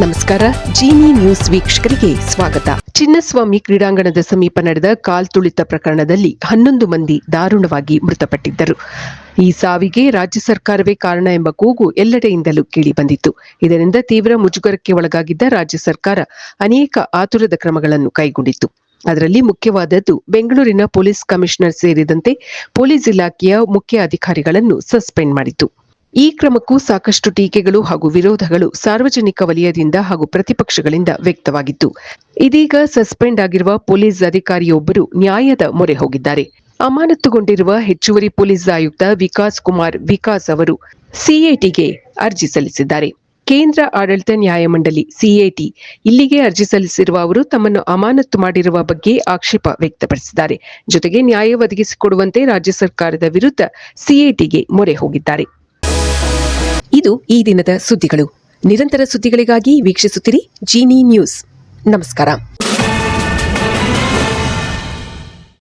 ನಮಸ್ಕಾರ. ಜೀನಿ ನ್ಯೂಸ್ ವೀಕ್ಷಕರಿಗೆ ಸ್ವಾಗತ. ಚಿನ್ನಸ್ವಾಮಿ ಕ್ರೀಡಾಂಗಣದ ಸಮೀಪ ನಡೆದ ಕಾಲ್ತುಳಿತ ಪ್ರಕರಣದಲ್ಲಿ 11 ಮಂದಿ ದಾರುಣವಾಗಿ ಮೃತಪಟ್ಟಿದ್ದರು. ಈ ಸಾವಿಗೆ ರಾಜ್ಯ ಸರ್ಕಾರವೇ ಕಾರಣ ಎಂಬ ಕೂಗು ಎಲ್ಲೆಡೆಯಿಂದಲೂ ಕೇಳಿಬಂದಿತ್ತು. ಇದರಿಂದ ತೀವ್ರ ಮುಜುಗರಕ್ಕೆ ಒಳಗಾಗಿದ್ದ ರಾಜ್ಯ ಸರ್ಕಾರ ಅನೇಕ ಆತುರದ ಕ್ರಮಗಳನ್ನು ಕೈಗೊಂಡಿತ್ತು. ಅದರಲ್ಲಿ ಮುಖ್ಯವಾದದ್ದು ಬೆಂಗಳೂರಿನ ಪೊಲೀಸ್ ಕಮಿಷನರ್ ಸೇರಿದಂತೆ ಪೊಲೀಸ್ ಇಲಾಖೆಯ ಮುಖ್ಯ ಅಧಿಕಾರಿಗಳನ್ನು ಸಸ್ಪೆಂಡ್ ಮಾಡಿತು. ಈ ಕ್ರಮಕ್ಕೂ ಸಾಕಷ್ಟು ಟೀಕೆಗಳು ಹಾಗೂ ವಿರೋಧಗಳು ಸಾರ್ವಜನಿಕ ವಲಯದಿಂದ ಹಾಗೂ ಪ್ರತಿಪಕ್ಷಗಳಿಂದ ವ್ಯಕ್ತವಾಗಿತ್ತು. ಇದೀಗ ಸಸ್ಪೆಂಡ್ ಆಗಿರುವ ಪೊಲೀಸ್ ಅಧಿಕಾರಿಯೊಬ್ಬರು ನ್ಯಾಯದ ಮೊರೆ ಹೋಗಿದ್ದಾರೆ. ಅಮಾನತುಗೊಂಡಿರುವ ಹೆಚ್ಚುವರಿ ಪೊಲೀಸ್ ಆಯುಕ್ತ ವಿಕಾಸ್ ಕುಮಾರ್ ವಿಕಾಸ್ ಅವರು ಸಿಎಟಿಗೆ ಅರ್ಜಿ ಸಲ್ಲಿಸಿದ್ದಾರೆ. ಕೇಂದ್ರ ಆಡಳಿತ ನ್ಯಾಯಮಂಡಳಿ ಸಿಎಟಿ ಇಲ್ಲಿಗೆ ಅರ್ಜಿ ಸಲ್ಲಿಸಿರುವ ಅವರು ತಮ್ಮನ್ನು ಅಮಾನತು ಮಾಡಿರುವ ಬಗ್ಗೆ ಆಕ್ಷೇಪ ವ್ಯಕ್ತಪಡಿಸಿದ್ದಾರೆ. ಜೊತೆಗೆ ನ್ಯಾಯ ಒದಗಿಸಿಕೊಡುವಂತೆ ರಾಜ್ಯ ಸರ್ಕಾರದ ವಿರುದ್ಧ ಸಿಎಟಿಗೆ ಮೊರೆ ಹೋಗಿದ್ದಾರೆ. ಇದು ಈ ದಿನದ ಸುದ್ದಿಗಳು. ನಿರಂತರ ಸುದ್ದಿಗಳಿಗಾಗಿ ವೀಕ್ಷಿಸುತ್ತಿರಿ ಜೀನಿ ನ್ಯೂಸ್. ನಮಸ್ಕಾರ.